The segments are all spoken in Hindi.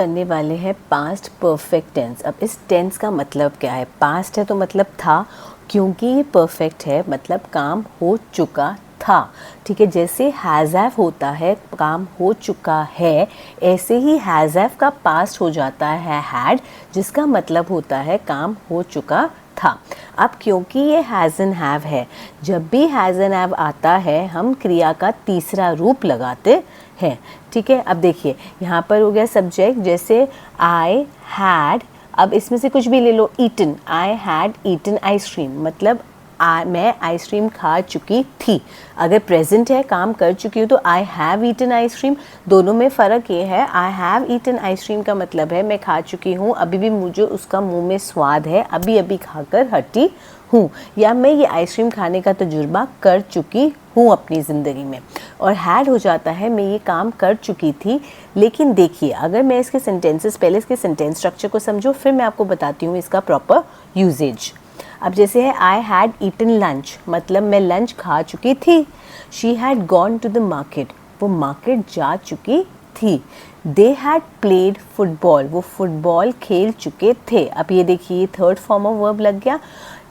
करने वाले हैं पास्ट परफेक्ट टेंस। अब इस टेंस का मतलब क्या है? पास्ट है तो मतलब था, क्योंकि ये परफेक्ट है मतलब काम हो चुका था। ठीक है, जैसे हैज़ हैव होता है काम हो चुका है, ऐसे ही हैज़ हैव का पास्ट हो जाता है हैड, जिसका मतलब होता है काम हो चुका था। अब क्योंकि ये हैज़ एंड हैव है, जब भी हैज़ एंड हैव आता है हम क्रिया का तीसरा रूप लगाते हैं। ठीक है, अब देखिए यहाँ पर हो गया सब्जेक्ट, जैसे आई हैड, अब इसमें से कुछ भी ले लो, eaten, I had eaten ice cream, मतलब मैं आइसक्रीम खा चुकी थी। अगर प्रेजेंट है काम कर चुकी हूँ तो आई हैव ईटन आइसक्रीम। दोनों में फ़र्क ये है, आई हैव ईटन आइसक्रीम का मतलब है मैं खा चुकी हूँ, अभी भी मुझे उसका मुंह में स्वाद है, अभी अभी खाकर हटी हूँ, या मैं ये आइसक्रीम खाने का तजुर्बा कर चुकी हूँ अपनी ज़िंदगी में। और हैड हो जाता है मैं ये काम कर चुकी थी। लेकिन देखिए अगर मैं इसके सेंटेंसेस, पहले इसके सेंटेंस स्ट्रक्चर को समझो फिर मैं आपको बताती हूँ इसका प्रॉपर यूजेज। अब जैसे है आई हैड ईटन लंच, मतलब मैं लंच खा चुकी थी। She had gone to the market, वो मार्केट जा चुकी थी। दे हैड प्लेड फुटबॉल, वो फुटबॉल खेल चुके थे। अब ये देखिए थर्ड फॉर्म ऑफ वर्ब लग गया।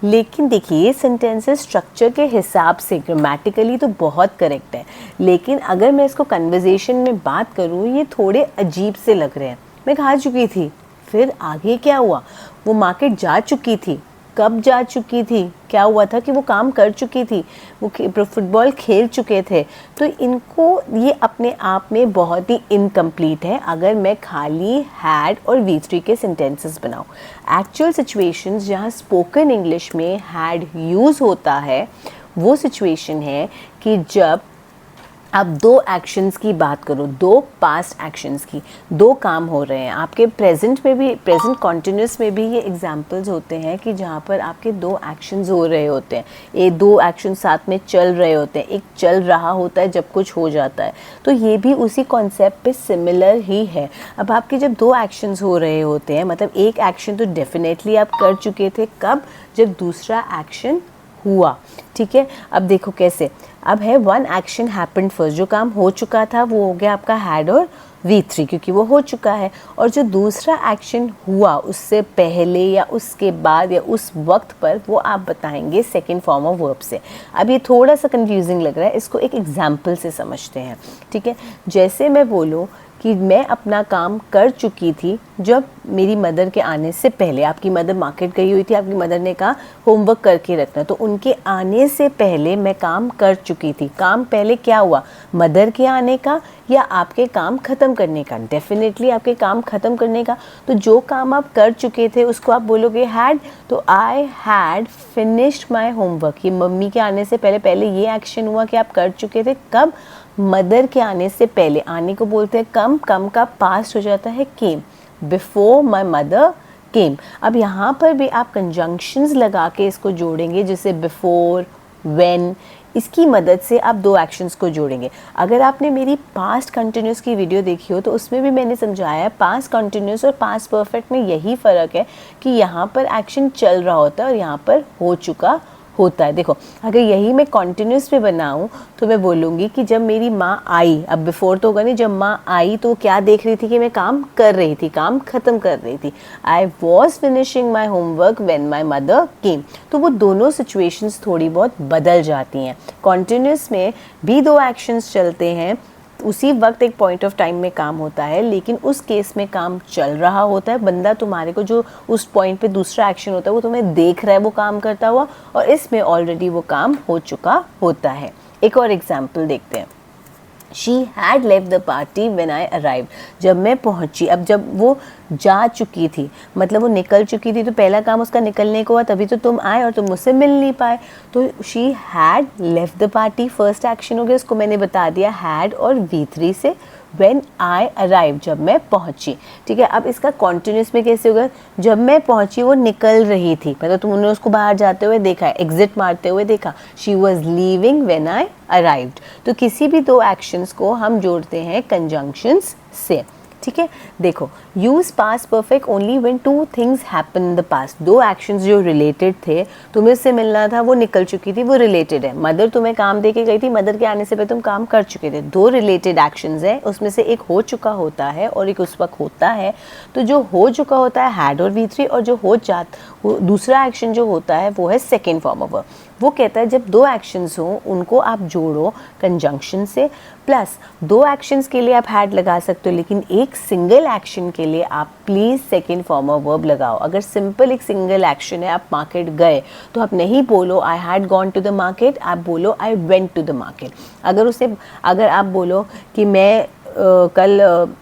लेकिन देखिए ये सेंटेंसेस स्ट्रक्चर के हिसाब से ग्रामेटिकली तो बहुत करेक्ट है, लेकिन अगर मैं इसको कन्वर्सेशन में बात करूँ ये थोड़े अजीब से लग रहे हैं। मैं खा चुकी थी, फिर आगे क्या हुआ? वो मार्केट जा चुकी थी, कब जा चुकी थी? क्या हुआ था कि वो काम कर चुकी थी, वो फुटबॉल खेल चुके थे। तो इनको ये अपने आप में बहुत ही इनकम्प्लीट है अगर मैं खाली हैड और V3 के सेंटेंसेस बनाऊँ। एक्चुअल सिचुएशंस जहाँ स्पोकन इंग्लिश में हैड यूज़ होता है वो सिचुएशन है कि जब अब दो एक्शंस की बात करो, दो पास्ट एक्शंस की, दो काम हो रहे हैं आपके प्रेजेंट में भी, प्रेजेंट कॉन्टिन्यूस में भी ये एग्जांपल्स होते हैं कि जहाँ पर आपके दो एक्शंस हो रहे होते हैं, ये दो एक्शन साथ में चल रहे होते हैं, एक चल रहा होता है जब कुछ हो जाता है, तो ये भी उसी कॉन्सेप्ट पे सिमिलर ही है। अब आपके जब दो एक्शंस हो रहे होते हैं, मतलब एक एक्शन तो डेफिनेटली आप कर चुके थे, कब? जब दूसरा एक्शन हुआ। ठीक है, अब देखो कैसे, अब है वन एक्शन हैपेंड फर्स्ट, जो काम हो चुका था वो हो गया आपका हैड और V3 क्योंकि वो हो चुका है, और जो दूसरा एक्शन हुआ उससे पहले या उसके बाद या उस वक्त पर, वो आप बताएंगे सेकेंड फॉर्म ऑफ वर्ब से। अब ये थोड़ा सा कंफ्यूजिंग लग रहा है, इसको एक एग्जाम्पल से समझते हैं। ठीक है, जैसे मैं बोलूँ कि मैं अपना काम कर चुकी थी जब मेरी मदर के आने से पहले। आपकी मदर मार्केट गई हुई थी, आपकी मदर ने कहा होमवर्क करके रखना, तो उनके आने से पहले मैं काम कर चुकी थी। काम पहले क्या हुआ? मदर के आने का या आपके काम ख़त्म करने का? डेफिनेटली आपके काम ख़त्म करने का। तो जो काम आप कर चुके थे उसको आप बोलोगे हैड, तो I had finished my homework. ये मम्मी के आने से पहले, पहले ये एक्शन हुआ कि आप कर चुके थे, कब? मदर के आने से पहले। आने को बोलते हैं कम, कम का पास्ट हो जाता है केम, बिफोर माई मदर केम। अब यहाँ पर भी आप कंजंक्शंस लगा के इसको जोड़ेंगे, जैसे बिफोर, व्हेन, इसकी मदद से आप दो एक्शंस को जोड़ेंगे। अगर आपने मेरी पास्ट कंटिन्यूस की वीडियो देखी हो तो उसमें भी मैंने समझाया है पास्ट कंटिन्यूस और पास्ट परफेक्ट में यही फ़र्क है कि यहाँ पर एक्शन चल रहा होता है और यहाँ पर हो चुका होता है। देखो अगर यही मैं कॉन्टिन्यूस पे बनाऊं तो मैं बोलूँगी कि जब मेरी माँ आई, अब बिफोर तो होगा नहीं, जब माँ आई तो क्या देख रही थी कि मैं काम कर रही थी, काम ख़त्म कर रही थी। I was finishing my homework when my mother केम। तो वो दोनों सिचुएशंस थोड़ी बहुत बदल जाती हैं। कॉन्टिन्यूस में भी दो एक्शंस चलते हैं, उसी वक्त एक पॉइंट ऑफ टाइम में काम होता है, लेकिन उस केस में काम चल रहा होता है। बंदा तुम्हारे को जो उस पॉइंट पे दूसरा एक्शन होता है वो तुम्हें देख रहा है वो काम करता हुआ, और इसमें ऑलरेडी वो काम हो चुका होता है। एक और एग्जाम्पल देखते हैं। She had left the party when I arrived. जब मैं पहुंची, अब जब वो जा चुकी थी मतलब वो निकल चुकी थी, तो पहला काम उसका निकलने को हुआ, तभी तो तुम आए और तुम मुझसे मिल नहीं पाए। तो she had left the party first action हो गया, उसको मैंने बता दिया had और V3 से। when I arrived, जब मैं पहुंची। ठीक है, अब इसका कॉन्टिन्यूस में कैसे होगा? जब मैं पहुंची वो निकल रही थी, मतलब तुमने उसको बाहर जाते हुए देखा, एग्जिट मारते हुए देखा। She was leaving when I arrived। तो किसी भी दो एक्शंस को हम जोड़ते हैं कंजंक्शंस से। ठीक है, देखो use past perfect only when two things happen in the past. दो एक्शंस जो रिलेटेड थे, तुम्हें उससे मिलना था, वो निकल चुकी थी, वो रिलेटेड है। मदर तुम्हें काम दे के गई थी, मदर के आने से पहले तुम काम कर चुके थे। दो रिलेटेड एक्शंस हैं, उसमें से एक हो चुका होता है और एक उस वक्त होता है। तो जो हो चुका होता है हैड और V3, और जो दूसरा एक्शन जो होता है वो है सेकेंड फॉर्म ऑफ वर्ब। वो कहता है जब दो एक्शंस हों उनको आप जोड़ो कंजंक्शन से, प्लस दो एक्शंस के लिए आप हैड लगा सकते हो, लेकिन एक सिंगल एक्शन के लिए आप please second form of verb लगाओ। अगर सिंपल एक सिंगल एक्शन है, आप मार्केट गए, तो आप नहीं बोलो I had gone to the market, आप बोलो I went to the market. अगर आप बोलो कि मैं कल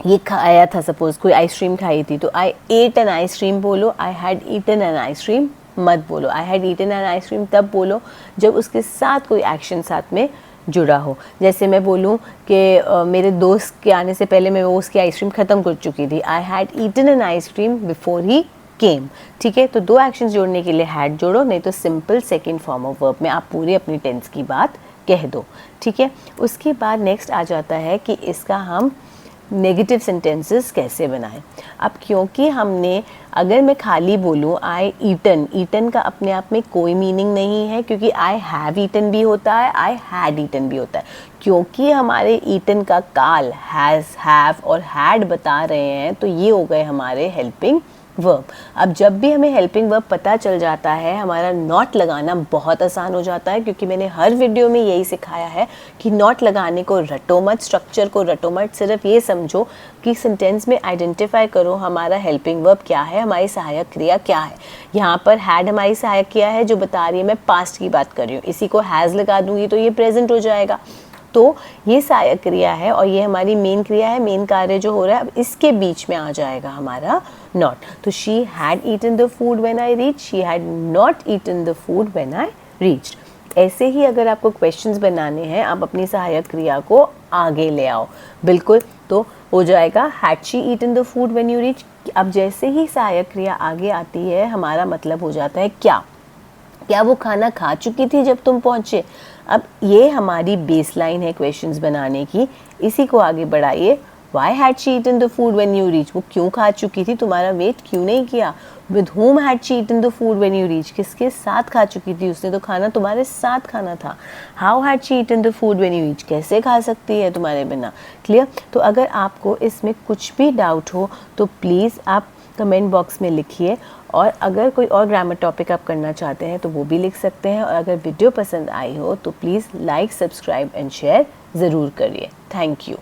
ये खाया था, सपोज कोई आइसक्रीम खाई थी, तो आई एट एन आइसक्रीम बोलो, I had eaten an ice cream मत बोलो। I had eaten an ice cream तब बोलो जब उसके साथ कोई एक्शन साथ में जुड़ा हो। जैसे मैं बोलूँ कि मेरे दोस्त के आने से पहले मैं वो उसकी आइसक्रीम ख़त्म कर चुकी थी, I had eaten an ice cream before he came. ठीक है, तो दो एक्शंस जोड़ने के लिए हैड जोड़ो, नहीं तो simple second form of verb में आप पूरी अपनी टेंस की बात कह दो। ठीक है, उसके बाद नेक्स्ट आ जाता है कि इसका हम नेगेटिव सेंटेंसेस कैसे बनाएं। अब क्योंकि हमने, अगर मैं खाली बोलूँ आई ईटन, ईटन का अपने आप में कोई मीनिंग नहीं है, क्योंकि आई हैव ईटन भी होता है, आई हैड ईटन भी होता है। क्योंकि हमारे ईटन का काल हैज़, हैव और हैड बता रहे हैं, तो ये हो गए हमारे हेल्पिंग वर्ब। अब जब भी हमें हेल्पिंग वर्ब पता चल जाता है, हमारा नॉट लगाना बहुत आसान हो जाता है, क्योंकि मैंने हर वीडियो में यही सिखाया है कि नॉट लगाने को रटो मत, स्ट्रक्चर को रटो मत, सिर्फ ये समझो कि सेंटेंस में आइडेंटिफाई करो हमारा हेल्पिंग वर्ब क्या है, हमारी सहायक क्रिया क्या है। यहाँ पर हैड हमारी सहायक क्रिया है जो बता रही है मैं पास्ट की बात कर रही हूँ, इसी को हैज़ लगा दूंगी तो ये प्रेजेंट हो जाएगा। तो ये सहायक क्रिया है और ये हमारी मेन क्रिया है, मेन कार्य जो हो रहा है। अब इसके बीच में आ जाएगा हमारा नॉट। तो she had eaten the food when I reach, she had not eaten the food when I reached. ऐसे ही अगर आपको क्वेश्चंस बनाने हैं, आप अपनी सहायक क्रिया को आगे ले आओ। बिल्कुल, तो हो जाएगा had she eaten the food when you reach. अब जैसे ही सहायक क्रिया आगे आती है, हमारा मतलब हो जाता है क्या वो खाना खा चुकी थी जब तुम पहुँचे। अब ये हमारी बेसलाइन है क्वेश्चंस बनाने की, इसी को आगे बढ़ाइए। Why had she eaten the food when you reached? वो क्यों खा चुकी थी, तुम्हारा वेट क्यों नहीं किया। With whom had she eaten the food when you reached? किसके साथ खा चुकी थी उसने, तो खाना तुम्हारे साथ खाना था। How had she eaten the food when you reached? कैसे खा सकती है तुम्हारे बिना। क्लियर। तो अगर आपको इसमें कुछ भी डाउट हो तो प्लीज़ आप कमेंट बॉक्स में लिखिए, और अगर कोई और ग्रामर टॉपिक आप करना चाहते हैं तो वो भी लिख सकते हैं। और अगर वीडियो पसंद आई हो तो please like, subscribe and share ज़रूर करिए। Thank you.